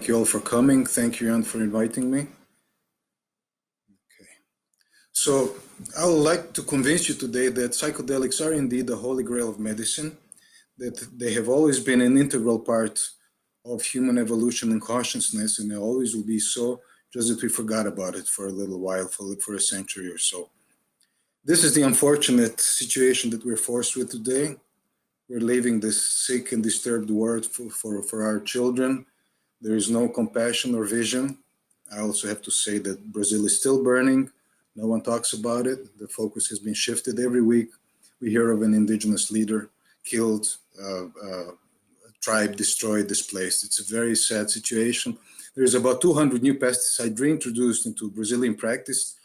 Thank you all for coming. Thank you, Jan, for inviting me. Okay. So I would like to convince you today that psychedelics are indeed the holy grail of medicine, that they have always been an integral part of human evolution and consciousness, and they always will be so, just that we forgot about it for a little while, for a century or so. This is the unfortunate situation that we're forced with today. We're leaving this sick and disturbed world for our children. There is no compassion or vision. I also have to say that Brazil is still burning. No one talks about it. The focus has been shifted. Every week we hear of an indigenous leader killed, a tribe destroyed, displaced. It's a very sad situation. There's about 200 new pesticides reintroduced into Brazilian practice.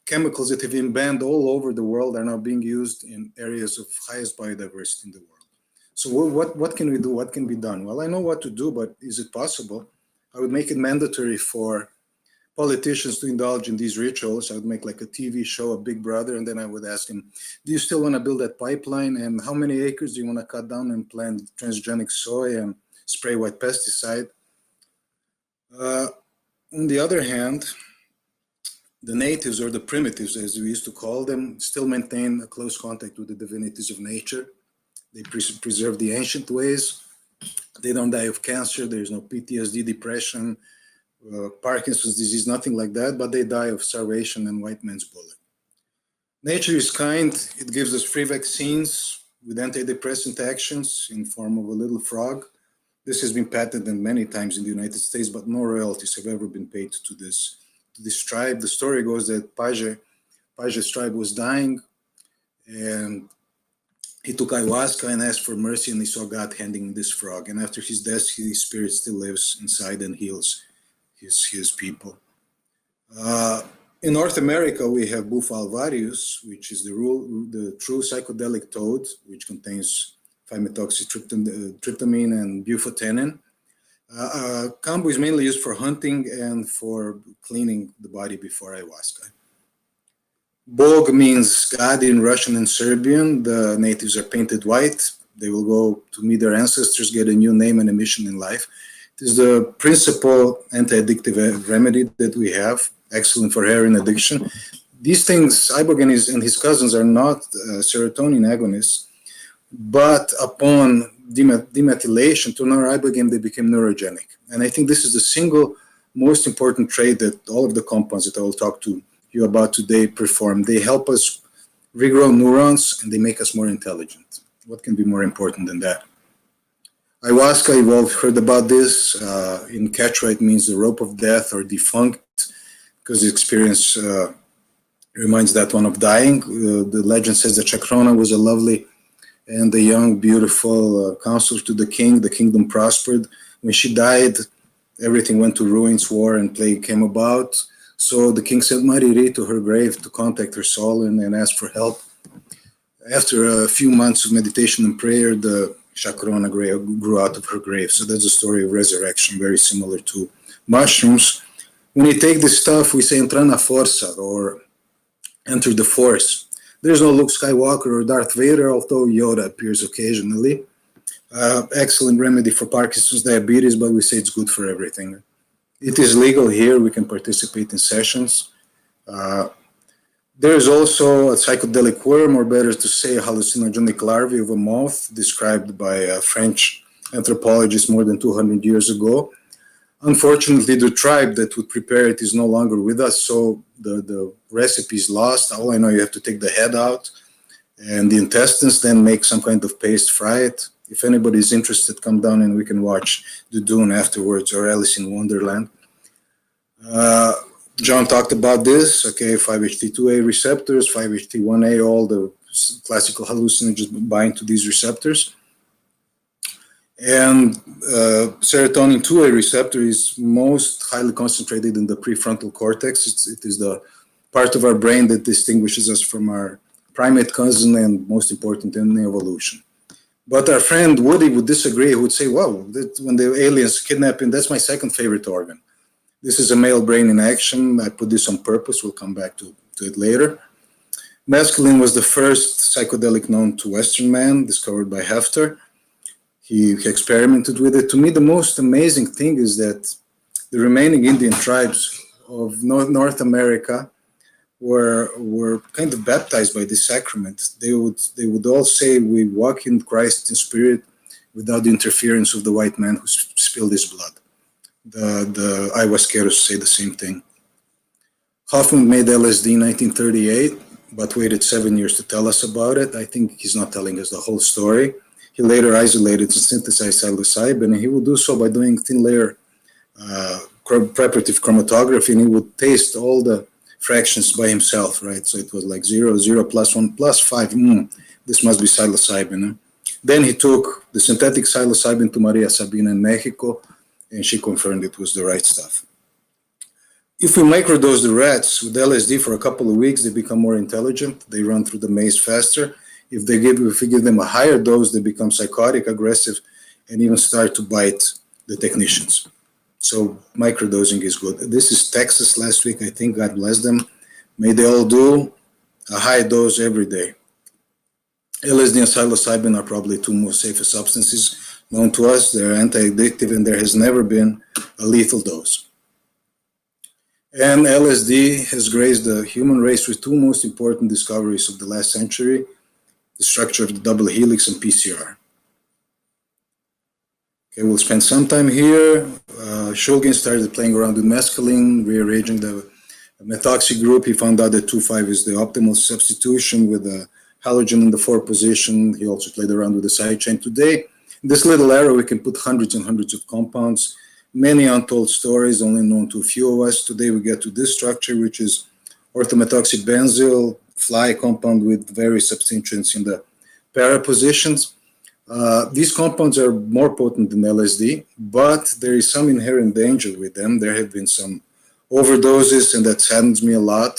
Chemicals that have been banned all over the world are now being used in areas of highest biodiversity in the world. So what can we do? What can be done? Well, I know what to do, but is it possible? I would make it mandatory for politicians to indulge in these rituals. I would make like a TV show, a Big Brother, and then I would ask him, do you still want to build that pipeline? And how many acres do you want to cut down and plant transgenic soy and spray white pesticide? On the other hand, the natives, or the primitives, as we used to call them, still maintain a close contact with the divinities of nature. They preserve the ancient ways. They don't die of cancer. There's no PTSD, depression, Parkinson's disease, nothing like that, but they die of starvation and white man's bullet. Nature is kind. It gives us free vaccines with antidepressant actions in form of a little frog. This has been patented many times in the United States, but no royalties have ever been paid to this tribe. The story goes that Page's tribe was dying, and he took ayahuasca and asked for mercy, and he saw God handing him this frog. And after his death, his spirit still lives inside and heals his people. In North America, we have Bufo alvarius, which is the true psychedelic toad, which contains 5-methoxytryptamine and Bufotenin. Kampo is mainly used for hunting and for cleaning the body before ayahuasca. Bog means God in Russian and Serbian. The natives are painted white. They will go to meet their ancestors, get a new name and a mission in life. It is the principal anti-addictive remedy that we have, excellent for heroin addiction. These things, Iboga and his cousins are not serotonin agonists, but upon demethylation to Iboga, they became neurogenic. And I think this is the single most important trait that all of the compounds that I will talk to you about today perform. They help us regrow neurons and they make us more intelligent. What can be more important than that? Ayahuasca, you've all heard about this. In Quechua, it means the rope of death or defunct, because the experience reminds that one of dying. The legend says that Chacrona was a lovely and a young, beautiful counselor to the king. The kingdom prospered. When she died, everything went to ruins, war and plague came about. So the king sent Mariri to her grave to contact her soul and ask for help. After a few months of meditation and prayer, the Chacrona grew out of her grave. So that's a story of resurrection, very similar to mushrooms. When you take this stuff, we say entrar na força, or enter the force. There's no Luke Skywalker or Darth Vader, although Yoda appears occasionally. Excellent remedy for Parkinson's, diabetes, but we say it's good for everything. It is legal here. We can participate in sessions. There is also a psychedelic worm, or better to say a hallucinogenic larvae of a moth, described by a French anthropologist more than 200 years ago. Unfortunately, the tribe that would prepare it is no longer with us, so the recipe is lost. All I know, you have to take the head out and the intestines, then make some kind of paste, fry it. If anybody is interested, come down and we can watch The Dune afterwards, or Alice in Wonderland. John talked about this, okay, 5-HT2A receptors, 5-HT1A, all the classical hallucinogens bind to these receptors. And serotonin 2A receptor is most highly concentrated in the prefrontal cortex. It is the part of our brain that distinguishes us from our primate cousin and most important in evolution. But our friend Woody would disagree. He would say, well, when the aliens kidnap him, that's my second favorite organ. This is a male brain in action. I put this on purpose. We'll come back to it later. Mescaline was the first psychedelic known to Western man, discovered by Hefter. he experimented with it. To me, the most amazing thing is that the remaining Indian tribes of North America were kind of baptized by this sacrament. They would all say, "We walk in Christ in spirit without the interference of the white man who spilled his blood." The Ayahuasqueros say the same thing. Hoffman made LSD in 1938, but waited 7 years to tell us about it. I think he's not telling us the whole story. He later isolated and synthesized psilocybin, and he would do so by doing thin layer preparative chromatography, and he would taste all the fractions by himself, right? So it was like 0, 0, +1, +5. This must be psilocybin. Huh? Then he took the synthetic psilocybin to Maria Sabina in Mexico, and she confirmed it was the right stuff. If we microdose the rats with LSD for a couple of weeks, they become more intelligent. They run through the maze faster. If we give them a higher dose, they become psychotic, aggressive, and even start to bite the technicians. So microdosing is good. This is Texas last week, I think. God bless them. May they all do a high dose every day. LSD and psilocybin are probably two most safest substances known to us. They're anti-addictive, and there has never been a lethal dose. And LSD has graced the human race with two most important discoveries of the last century: the structure of the double helix and PCR. Okay, we'll spend some time here. Shulgin started playing around with mescaline, rearranging the methoxy group. He found out that 2,5 is the optimal substitution with a halogen in the 4 position. He also played around with the side chain. Today, in this little arrow, we can put hundreds and hundreds of compounds, many untold stories, only known to a few of us. Today, we get to this structure, which is orthomethoxybenzyl, fly compound with various substituents in the para positions. These compounds are more potent than LSD, but there is some inherent danger with them. There have been some overdoses, and that saddens me a lot.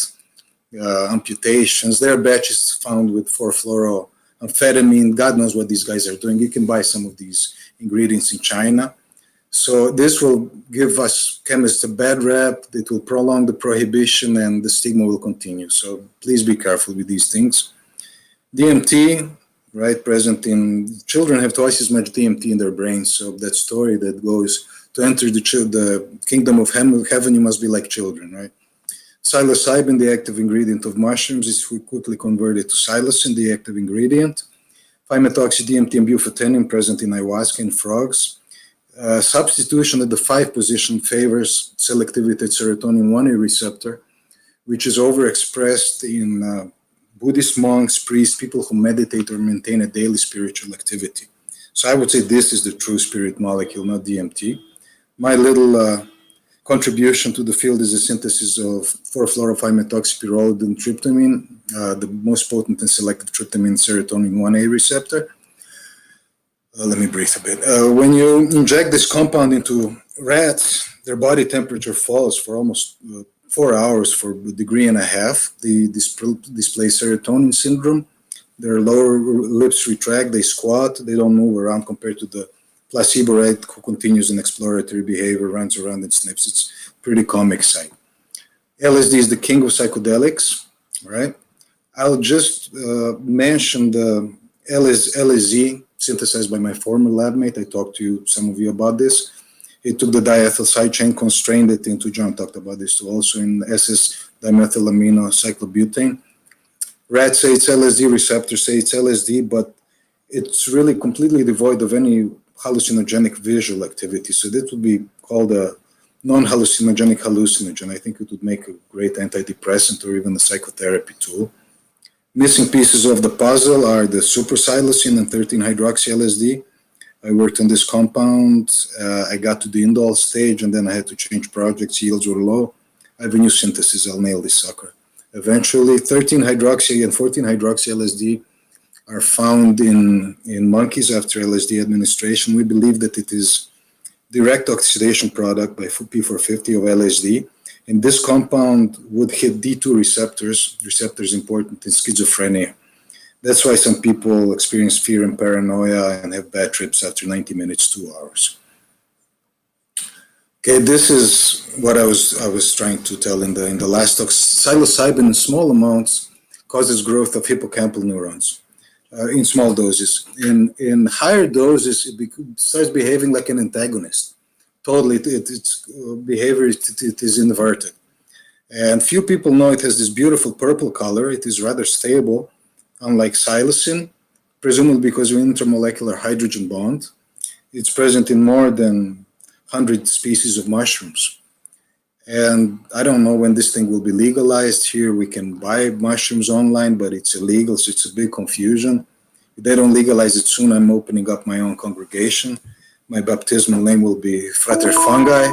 Amputations. There are batches found with 4-fluoroamphetamine. God knows what these guys are doing. You can buy some of these ingredients in China. So this will give us chemists a bad rap. It will prolong the prohibition, and the stigma will continue. So please be careful with these things. DMT, right, present in children have twice as much DMT in their brains. So that story that goes to enter the kingdom of heaven, you must be like children, right? Psilocybin, the active ingredient of mushrooms, is quickly converted to psilocin, the active ingredient. 5-methoxy-DMT and Bufotenin present in ayahuasca in frogs. Substitution at the 5 position favors selectivity at serotonin 1A receptor, which is overexpressed in Buddhist monks, priests, people who meditate or maintain a daily spiritual activity. So I would say this is the true spirit molecule, not DMT. My little contribution to the field is the synthesis of 4-fluoro-5-methoxypyrrolidine and tryptamine, the most potent and selective tryptamine serotonin 1A receptor. Let me breathe a bit. When you inject this compound into rats, their body temperature falls for almost 4 hours for 1.5 degrees. They display serotonin syndrome. Their lower lips retract, they squat, they don't move around compared to the placebo rat who continues an exploratory behavior, runs around and sniffs. It's a pretty comic sight. LSD is the king of psychedelics, right? I'll just mention the LSD synthesized by my former lab mate. I talked to some of you about this. He took the diethyl side chain, constrained it into, John talked about this too, also in SS-dimethylamino cyclobutane. Rats say it's LSD, receptors say it's LSD, but it's really completely devoid of any hallucinogenic visual activity. So that would be called a non-hallucinogenic hallucinogen. I think it would make a great antidepressant or even a psychotherapy tool. Missing pieces of the puzzle are the superpsilocin and 13-hydroxy-LSD. I worked on this compound. I got to the indole stage, and then I had to change projects. Yields were low. I have a new synthesis. I'll nail this sucker. Eventually, 13-hydroxy and 14-hydroxy-LSD are found in monkeys after LSD administration. We believe that it is direct oxidation product by P450 of LSD. And this compound would hit D2 receptors important in schizophrenia. That's why some people experience fear and paranoia and have bad trips after 90 minutes, 2 hours. Okay, this is what I was trying to tell in the last talk. Psilocybin in small amounts causes growth of hippocampal neurons. in small doses. In higher doses, starts behaving like an antagonist. Totally, its behavior it is inverted. And few people know it has this beautiful purple color. It is rather stable, unlike psilocin, presumably because of intermolecular hydrogen bond. It's present in more than 100 species of mushrooms. And I don't know when this thing will be legalized. Here we can buy mushrooms online, but it's illegal, so it's a big confusion. If they don't legalize it soon, I'm opening up my own congregation. My baptismal name will be Frater Fungi.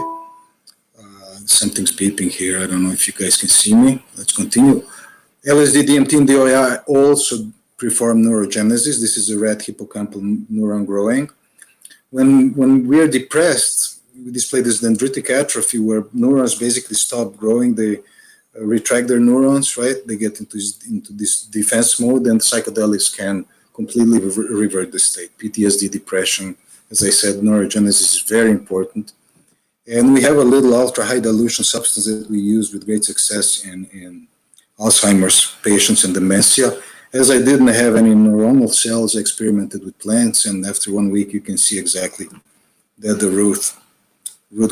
Something's beeping here. I don't know if you guys can see me. Let's continue. LSD, DMT, and DOI also perform neurogenesis. This is a rat hippocampal neuron growing. When we are depressed, we display this dendritic atrophy where neurons basically stop growing. They retract their neurons, right? They get into this defense mode, and psychedelics can completely revert the state. PTSD, depression, as I said, neurogenesis is very important. And we have a little ultra-high dilution substance that we use with great success in Alzheimer's patients and dementia. As I didn't have any neuronal cells, I experimented with plants, and after 1 week, you can see exactly that the root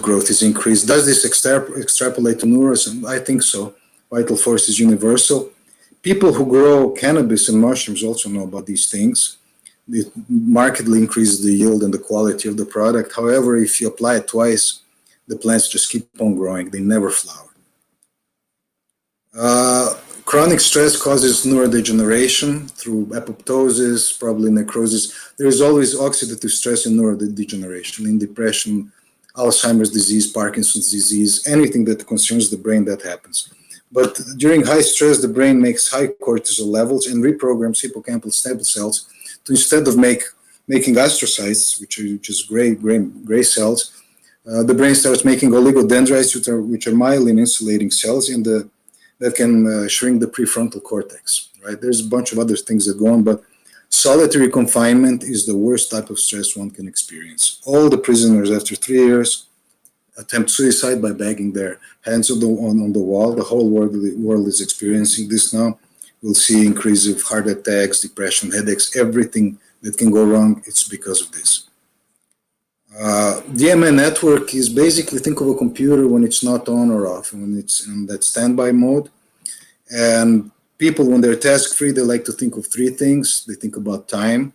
growth is increased. Does this extrapolate to neurons? I think so. Vital force is universal. People who grow cannabis and mushrooms also know about these things. It markedly increases the yield and the quality of the product. However, if you apply it twice, the plants just keep on growing. They never flower. Chronic stress causes neurodegeneration through apoptosis, probably necrosis. There is always oxidative stress in neurodegeneration, in depression, Alzheimer's disease, Parkinson's disease, anything that concerns the brain, that happens. But during high stress, the brain makes high cortisol levels and reprograms hippocampal stem cells to, instead of making astrocytes, which is gray cells, the brain starts making oligodendrocytes, which are myelin insulating cells, and that can shrink the prefrontal cortex, right? There's a bunch of other things that go on, but solitary confinement is the worst type of stress one can experience. All the prisoners, after 3 years, attempt suicide by banging their hands on the wall. The whole world is experiencing this now. We'll see increase of heart attacks, depression, headaches, everything that can go wrong. It's because of this. DMN network is basically, think of a computer when it's not on or off, when it's in that standby mode. And people, when they're task-free, they like to think of 3 things. They think about time.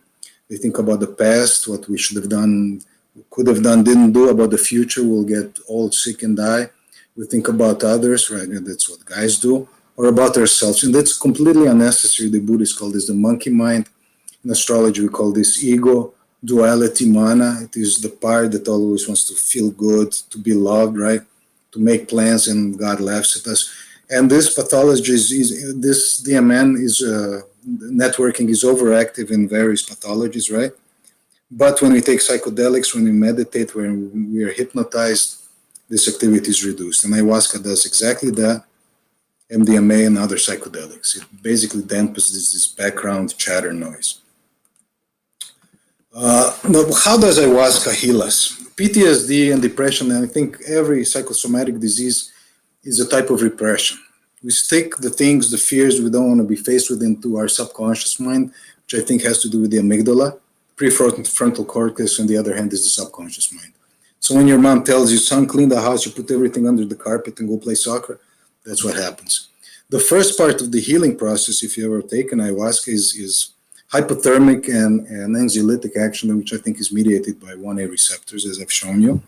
They think about the past, what we should have done, could have done, didn't do. About the future, we'll get old, sick, and die. We think about others, right? And that's what guys do. Or about ourselves. And that's completely unnecessary. The Buddhists call this the monkey mind. In astrology, we call this ego. Duality, mana, it is the part that always wants to feel good, to be loved, right? To make plans, and God laughs at us. And this pathology this DMN is, networking is overactive in various pathologies, right? But when we take psychedelics, when we meditate, when we are hypnotized, this activity is reduced. And ayahuasca does exactly that, MDMA and other psychedelics. It basically dampens this background chatter noise. Now, how does ayahuasca heal us? PTSD and depression, and I think every psychosomatic disease is a type of repression. We stick the things, the fears we don't want to be faced with into our subconscious mind, which I think has to do with the amygdala. Prefrontal cortex, on the other hand, is the subconscious mind. So when your mom tells you, son, clean the house, you put everything under the carpet and go play soccer, that's what happens. The first part of the healing process, if you ever taken ayahuasca, is hypothermic and anxiolytic action, which I think is mediated by 1A receptors, as I've shown you.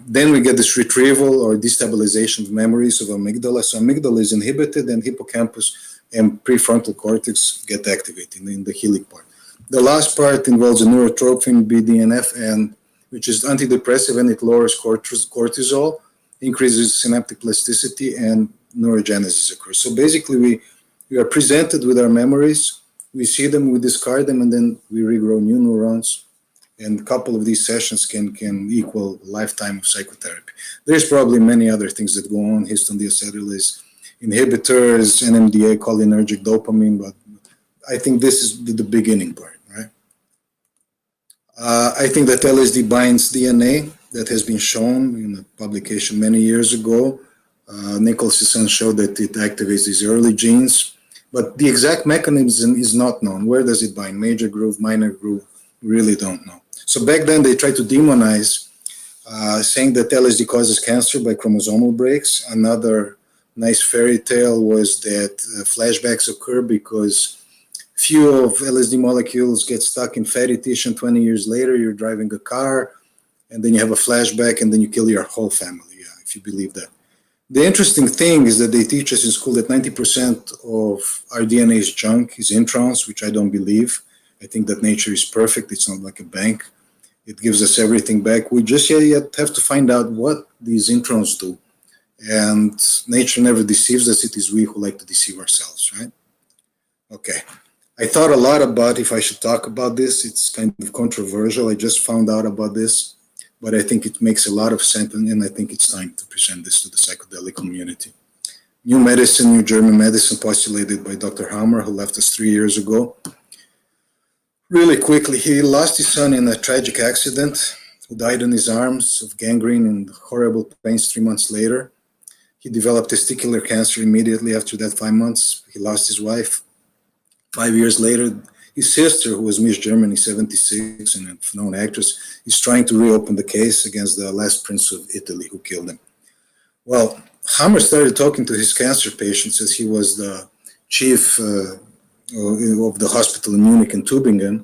Then we get this retrieval or destabilization of memories of amygdala. So amygdala is inhibited, and hippocampus and prefrontal cortex get activated in the healing part. The last part involves a neurotrophin, BNDF, and which is antidepressive, and it lowers cortisol, increases synaptic plasticity, and neurogenesis occurs. So basically, we are presented with our memories. We see them, we discard them, and then we regrow new neurons. And a couple of these sessions can equal a lifetime of psychotherapy. There's probably many other things that go on, histone deacetylase inhibitors, NMDA, cholinergic dopamine, but I think this is the beginning part, right? I think that LSD binds DNA. That has been shown in a publication many years ago. Nichols' son showed that it activates these early genes. But the exact mechanism is not known. Where does it bind? Major groove, minor groove, really don't know. So back then they tried to demonize, saying that LSD causes cancer by chromosomal breaks. Another nice fairy tale was that flashbacks occur because few of LSD molecules get stuck in fatty tissue, and 20 years later you're driving a car, and then you have a flashback, and then you kill your whole family, if you believe that. The interesting thing is that they teach us in school that 90% of our DNA is junk, is introns, which I don't believe. I think that nature is perfect. It's not like a bank. It gives us everything back. We just yet have to find out what these introns do. And nature never deceives us. It is we who like to deceive ourselves, right? Okay. I thought a lot about if I should talk about this. It's kind of controversial. I just found out about this, but I think it makes a lot of sense, and I think it's time to present this to the psychedelic community. New medicine, new German medicine postulated by Dr. Hammer, who left us 3 years ago. Really quickly, he lost his son in a tragic accident, who died on his arms of gangrene and horrible pains 3 months later. He developed testicular cancer immediately after that, 5 months. He lost his wife. 5 years later, his sister, who was Miss Germany 76 and a known actress, is trying to reopen the case against the last prince of Italy who killed him. Well, Hammer started talking to his cancer patients as he was the chief of the hospital in Munich and Tübingen.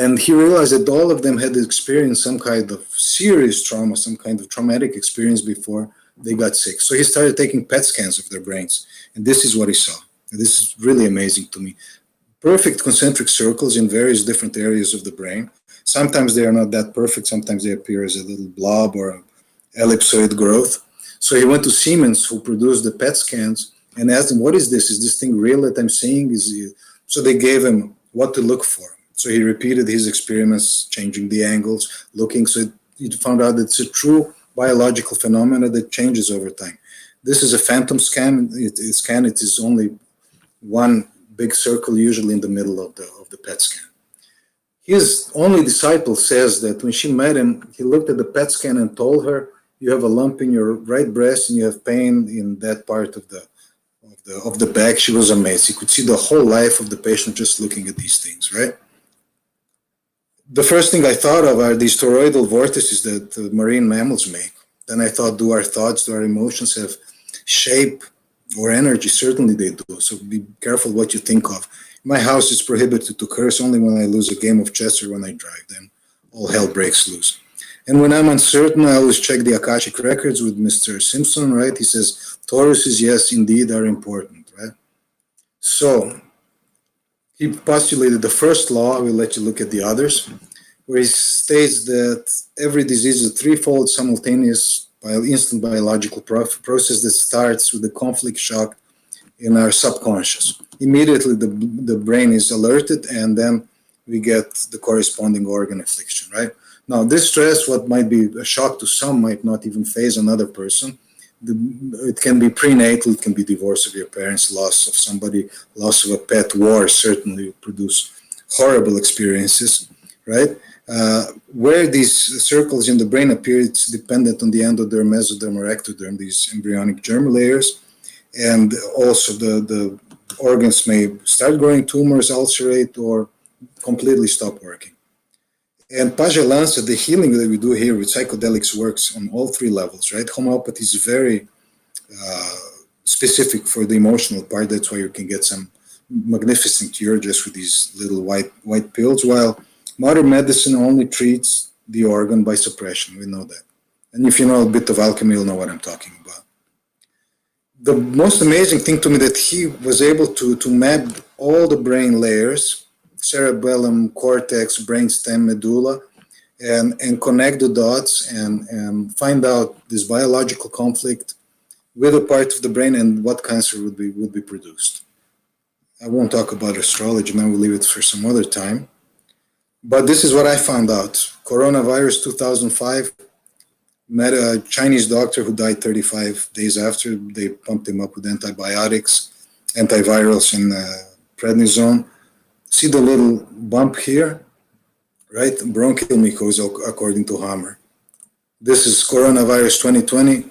And he realized that all of them had experienced some kind of serious trauma, some kind of traumatic experience before they got sick. So he started taking PET scans of their brains. And this is what he saw. And this is really amazing to me. Perfect concentric circles in various different areas of the brain. Sometimes they are not that perfect. Sometimes they appear as a little blob or ellipsoid growth. So he went to Siemens, who produced the PET scans, and asked him, what is this? Is this thing real that I'm seeing? So they gave him what to look for. So he repeated his experiments, changing the angles, looking. So he found out that it's a true biological phenomena that changes over time. This is a phantom scan. It is only one big circle, usually in the middle of the PET scan. His only disciple says that when she met him, he looked at the PET scan and told her, you have a lump in your right breast and you have pain in that part of the back. She was amazed. You could see the whole life of the patient just looking at these things, right? The first thing I thought of are these toroidal vortices that marine mammals make. Then I thought, do our thoughts, do our emotions have shape or energy? Certainly they do. So be careful what you think of. In my house, it's prohibited to curse only when I lose a game of chess or when I drive. Then all hell breaks loose. And when I'm uncertain, I always check the Akashic records with Mr. Simpson, right? He says, Tauruses, yes, indeed, are important, right? So he postulated the first law. I will let you look at the others, where he states that every disease is a threefold simultaneous instant biological process that starts with the conflict shock in our subconscious. Immediately, the brain is alerted, and then we get the corresponding organ affliction, right? Now, this stress, what might be a shock to some, might not even phase another person. It can be prenatal, it can be divorce of your parents, loss of somebody, loss of a pet, war certainly produce horrible experiences, right? Where these circles in the brain appear, it's dependent on the endoderm, mesoderm, or ectoderm, these embryonic germ layers. And also the organs may start growing tumors, ulcerate, or completely stop working. And Pagelan said the healing that we do here with psychedelics works on all three levels, right? Homeopathy is very specific for the emotional part. That's why you can get some magnificent cure just with these little white pills, while modern medicine only treats the organ by suppression. We know that. And if you know a bit of alchemy, you'll know what I'm talking about. The most amazing thing to me that he was able to map all the brain layers, cerebellum, cortex, brainstem, medulla, and connect the dots and find out this biological conflict with a part of the brain and what cancer would be produced. I won't talk about astrology, and I will leave it for some other time. But this is what I found out. Coronavirus 2005, met a Chinese doctor who died 35 days after. They pumped him up with antibiotics, antivirals, and prednisone. See the little bump here, right? Bronchial mucosa, according to Hammer. This is coronavirus 2020,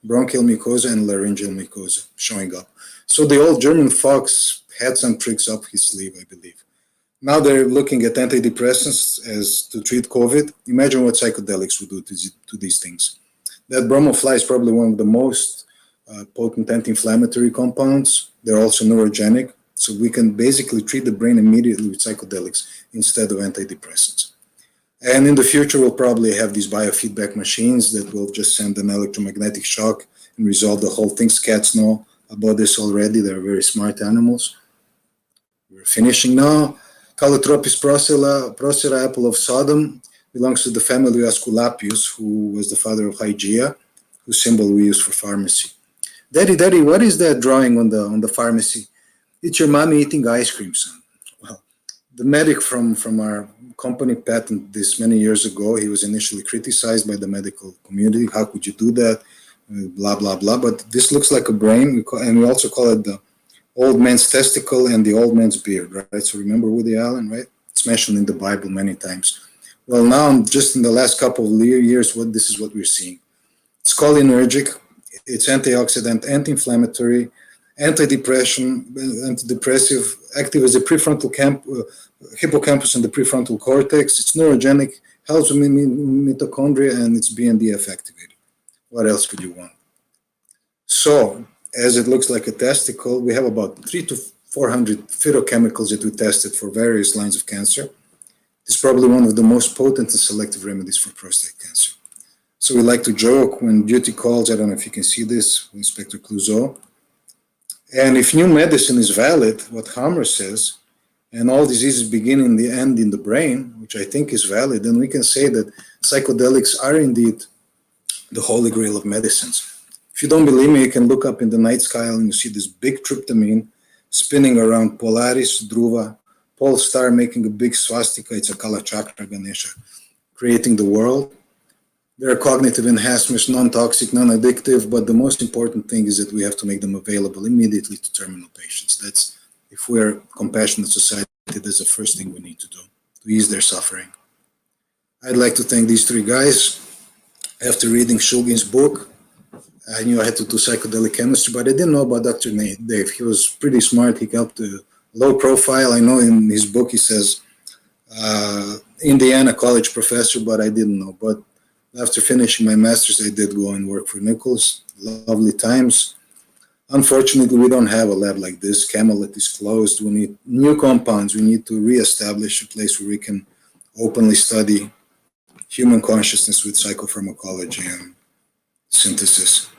bronchial mucosa and laryngeal mucosa showing up. So the old German folks had some tricks up his sleeve, I believe. Now they're looking at antidepressants as to treat COVID. Imagine what psychedelics would do to these things. That bromofly is probably one of the most potent anti-inflammatory compounds. They're also neurogenic, so we can basically treat the brain immediately with psychedelics instead of antidepressants. And in the future, we'll probably have these biofeedback machines that will just send an electromagnetic shock and resolve the whole thing. Cats know about this already. They're very smart animals. We're finishing now. Calotropis procera, apple of Sodom, belongs to the family of Asclepius, who was the father of Hygeia, whose symbol we use for pharmacy. Daddy, what is that drawing on the pharmacy? It's your mommy eating ice cream, son. Well, the medic from our company patented this many years ago. He was initially criticized by the medical community. How could you do that? Blah, blah, blah. But this looks like a brain, and we also call it the old man's testicle and the old man's beard, right? So remember Woody Allen, right? It's mentioned in the Bible many times. Well, now, just in the last couple of years, this is what we're seeing. It's cholinergic. It's antioxidant, anti-inflammatory, antidepressive, active as a prefrontal hippocampus and the prefrontal cortex. It's neurogenic, helps with mitochondria, and it's BNDF activated. What else could you want? So, as it looks like a testicle, we have about 300 to 400 phytochemicals that we tested for various lines of cancer. It's probably one of the most potent and selective remedies for prostate cancer. So we like to joke when duty calls, I don't know if you can see this, Inspector Clouseau. And if new medicine is valid, what Hammer says, and all diseases begin in the end in the brain, which I think is valid, then we can say that psychedelics are indeed the holy grail of medicines. If you don't believe me, you can look up in the night sky and you see this big tryptamine spinning around Polaris, Dhruva, Pole Star making a big swastika. It's a Kala Chakra Ganesha, creating the world. There are cognitive enhancements, non-toxic, non-addictive, but the most important thing is that we have to make them available immediately to terminal patients. That's, if we're a compassionate society, that's the first thing we need to do, to ease their suffering. I'd like to thank these three guys. After reading Shulgin's book, I knew I had to do psychedelic chemistry, but I didn't know about Dr. Dave. He was pretty smart. He kept a low profile. I know in his book he says, Indiana college professor, but I didn't know. But after finishing my master's, I did go and work for Nichols. Lovely times. Unfortunately, we don't have a lab like this. Camelot is closed. We need new compounds. We need to reestablish a place where we can openly study human consciousness with psychopharmacology and synthesis.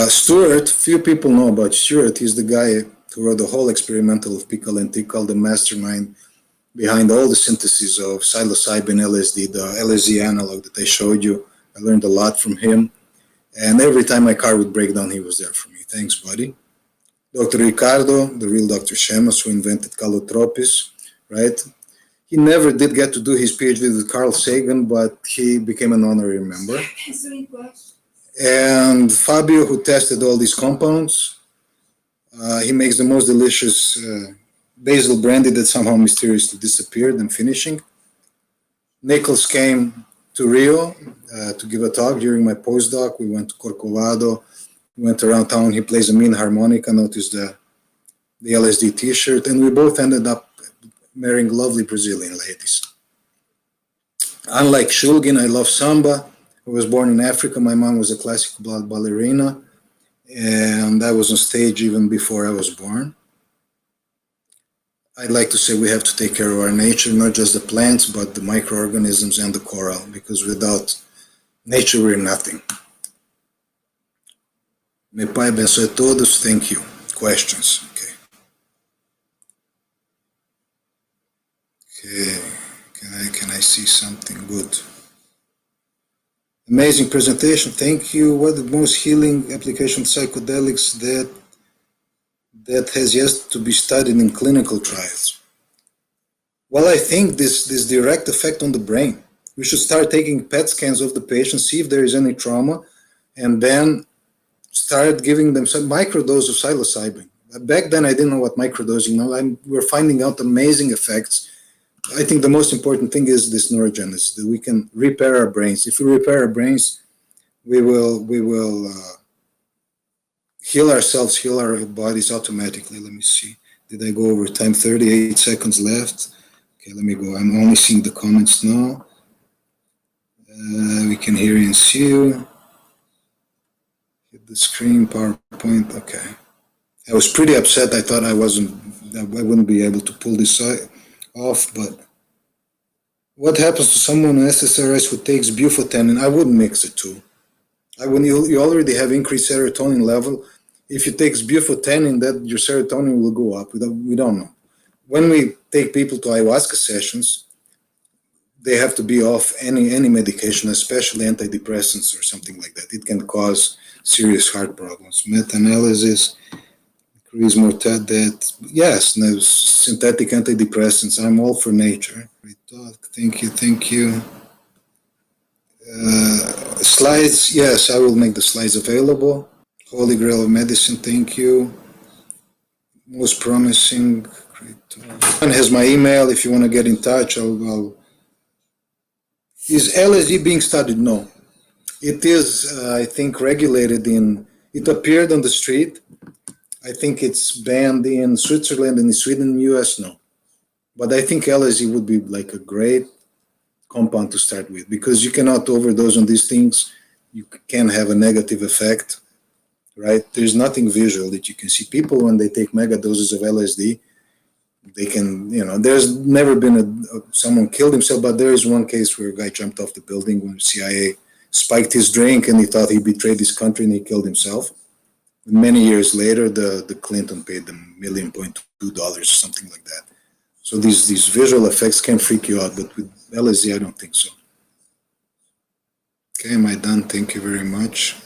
Stewart, few people know about Stewart. He's the guy who wrote the whole experimental of pickle and tickle, the mastermind behind all the synthesis of psilocybin, LSD, the LSD analog that I showed you. I learned a lot from him. And every time my car would break down, he was there for me. Thanks, buddy. Dr. Ricardo, the real Dr. Shemas, who invented calotropis, right? He never did get to do his PhD with Carl Sagan, but he became an honorary member. And Fabio, who tested all these compounds, he makes the most delicious basil brandy that somehow mysteriously disappeared and finishing. Nichols came to Rio to give a talk during my postdoc. We went to Corcovado, we went around town. He plays a mean harmonica, noticed the LSD t-shirt, and we both ended up marrying lovely Brazilian ladies. Unlike Shulgin, I love samba. I was born in Africa. My mom was a classical ballerina, and I was on stage even before I was born. I'd like to say we have to take care of our nature, not just the plants, but the microorganisms and the coral, because without nature, we're nothing. Meu Pai abençoe todos. Thank you. Questions? Okay. Can I see something good? Amazing presentation. Thank you. What the most healing application of psychedelics that has yet to be studied in clinical trials? Well, I think this direct effect on the brain. We should start taking PET scans of the patient, see if there is any trauma, and then start giving them some microdose of psilocybin. Back then, I didn't know what microdosing. Now we're finding out amazing effects. I think the most important thing is this neurogenesis, that we can repair our brains. If we repair our brains, we will heal ourselves, heal our bodies automatically. Let me see. Did I go over time? 38 seconds left. Okay, let me go. I'm only seeing the comments now. We can hear and see you. Hit the screen, PowerPoint. Okay. I was pretty upset. I thought I wouldn't be able to pull this off, but what happens to someone on SSRIs who takes Bufotenin? I wouldn't mix the two. When you already have increased serotonin level, if you take Bufotenin, that your serotonin will go up. We don't know. When we take people to ayahuasca sessions, they have to be off any medication, especially antidepressants or something like that. It can cause serious heart problems. Meta-analysis, increase mortality. Yes, no, synthetic antidepressants. I'm all for nature. Great talk. Thank you. Slides, yes, I will make the slides available. Holy Grail of Medicine, thank you. Most promising. Great talk. One has my email. If you want to get in touch, Is LSD being studied? No. It is, I think, regulated it appeared on the street. I think it's banned in Switzerland and in Sweden and US, no. But I think LSD would be like a great compound to start with, because you cannot overdose on these things. You can have a negative effect, right? There's nothing visual that you can see. People, when they take mega doses of LSD, they can, there's never been someone killed himself, but there is one case where a guy jumped off the building when the CIA spiked his drink and he thought he betrayed his country and he killed himself. Many years later, the Clinton paid them $1.2 or something like that. So these visual effects can freak you out, but with LSD, I don't think so. Okay, am I done? Thank you very much.